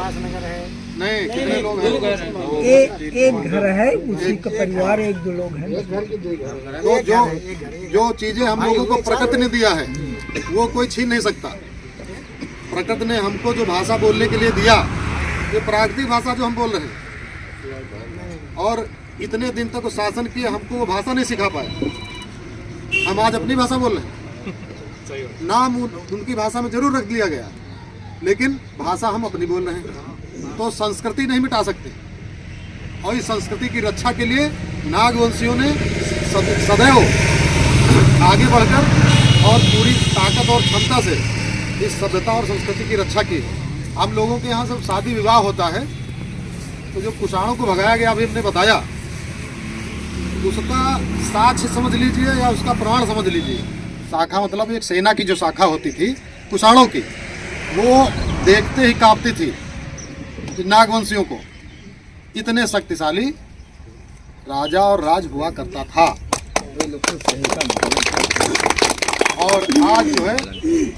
उल्लासनगर है। नहीं, कितने लोग हैं? एक घर है, उसी का परिवार, एक दो लोग हैं। तो जो चीजें हम लोगों को प्रकृति ने दिया है वो कोई छीन नहीं सकता। प्रकृति ने हमको जो भाषा बोलने के लिए दिया, ये प्राकृतिक भाषा जो हम बोल रहे हैं, और इतने दिन तक वो शासन किए, हमको वो भाषा नहीं सिखा पाए। हम आज अपनी भाषा बोल रहे हैं। नाम उनकी भाषा में जरूर रख लिया गया, लेकिन भाषा हम अपनी बोल रहे हैं। तो संस्कृति नहीं मिटा सकते, और इस संस्कृति की रक्षा के लिए नागवंशियों ने सदैव आगे बढ़कर और पूरी ताकत और क्षमता से इस सभ्यता और संस्कृति की रक्षा की। हम लोगों के यहाँ सब शादी विवाह होता है, तो जो कुषाणों को भगाया गया, अभी हमने बताया, उसका साक्ष्य समझ लीजिए या उसका प्रमाण समझ लीजिए। शाखा मतलब एक सेना की जो शाखा होती थी कुषाणों की, वो देखते ही कांपती थी नागवंशियों को। इतने शक्तिशाली राजा और राज हुआ करता था। और आज जो है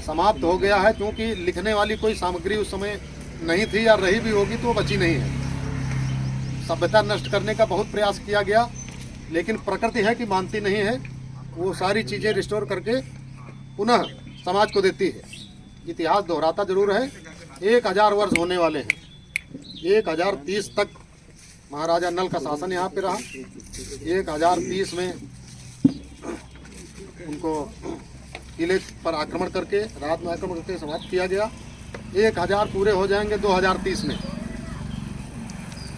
समाप्त हो गया है, क्योंकि लिखने वाली कोई सामग्री उस समय नहीं थी, या रही भी होगी तो बची नहीं है। सभ्यता नष्ट करने का बहुत प्रयास किया गया, लेकिन प्रकृति है कि मानती नहीं है। वो सारी चीज़ें रिस्टोर करके पुनः समाज को देती है। इतिहास दोहराता जरूर है। 1000 वर्ष होने वाले हैं। 1030 तक महाराजा नल का शासन यहाँ पे रहा। 1030 में उनको किले पर आक्रमण करके, रात में आक्रमण करके समाप्त किया गया। 1000 पूरे हो जाएंगे 2030 में।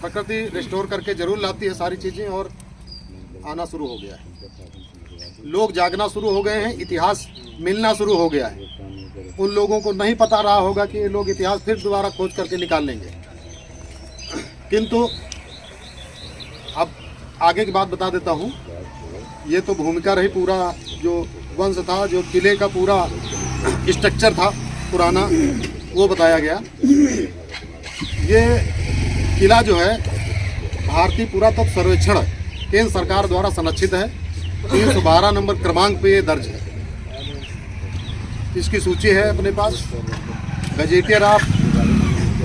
प्रकृति रिस्टोर करके जरूर लाती है सारी चीज़ें, और आना शुरू हो गया है। लोग जागना शुरू हो गए हैं, इतिहास मिलना शुरू हो गया है। उन लोगों को नहीं पता रहा होगा कि ये लोग इतिहास फिर दोबारा खोज करके निकाल लेंगे, किंतु अब आगे की बात बता देता हूँ। ये तो भूमिका रही, पूरा जो वंश था, जो किले का पूरा स्ट्रक्चर था पुराना, वो बताया गया। ये किला जो है भारतीय पुरातत्व सर्वेक्षण केंद्र सरकार द्वारा संरक्षित है। 312 नंबर क्रमांक पे ये दर्ज है। इसकी सूची है अपने पास। गजेटियर ऑफ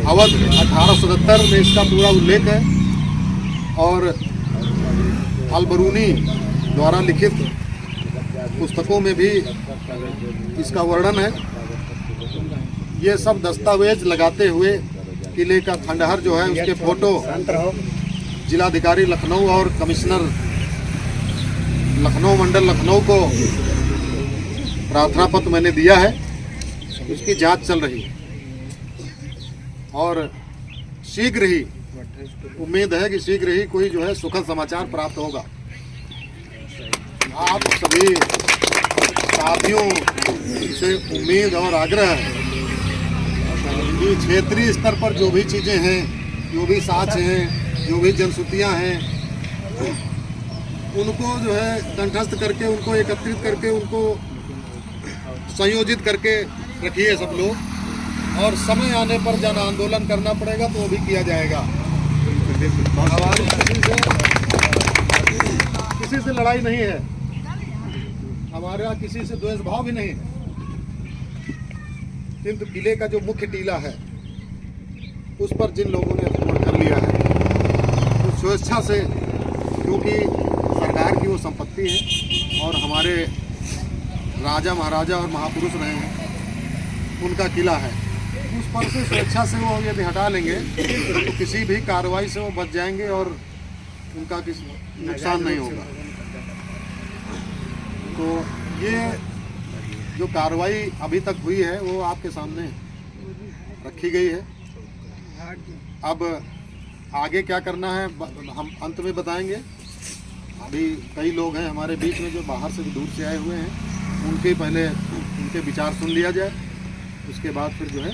अवध 1877 में इसका पूरा उल्लेख है, और अलबरूनी द्वारा लिखित पुस्तकों में भी इसका वर्णन है। ये सब दस्तावेज लगाते हुए किले का खंडहर जो है, उसके फोटो जिलाधिकारी लखनऊ और कमिश्नर लखनऊ मंडल लखनऊ को प्रार्थना पत्र मैंने दिया है। उसकी जांच चल रही है, और शीघ्र ही उम्मीद है कि शीघ्र ही कोई जो है सुखद समाचार प्राप्त होगा। आप सभी साथियों से उम्मीद और आग्रह है कि क्षेत्रीय स्तर पर जो भी चीज़ें हैं, जो भी साक्ष्य हैं, जो भी जनश्रुतियाँ हैं, उनको जो है कंठस्थ करके, उनको एकत्रित करके, उनको संयोजित करके रखिए सब लोग। और समय आने पर जन आंदोलन करना पड़ेगा तो वो भी किया जाएगा। हमारी किसी से लड़ाई नहीं है, हमारे यहाँ किसी से द्वेष भाव भी नहीं है, किंतु किले का जो मुख्य टीला है उस पर जिन लोगों ने आक्रमण कर लिया है, तो स्वेच्छा से, क्योंकि सरकार की वो संपत्ति है और हमारे राजा महाराजा और महापुरुष रहे हैं, उनका किला है, उस पर से स्वेच्छा से वो यदि हटा लेंगे तो किसी भी कार्रवाई से वो बच जाएंगे और उनका किसी नुकसान नहीं होगा। तो ये जो कार्रवाई अभी तक हुई है वो आपके सामने रखी गई है। अब आगे क्या करना है हम अंत में बताएंगे। अभी कई लोग हैं हमारे बीच में जो बाहर से दूर से आए हुए हैं, उनके पहले उनके विचार सुन लिया जाए, उसके बाद फिर जो है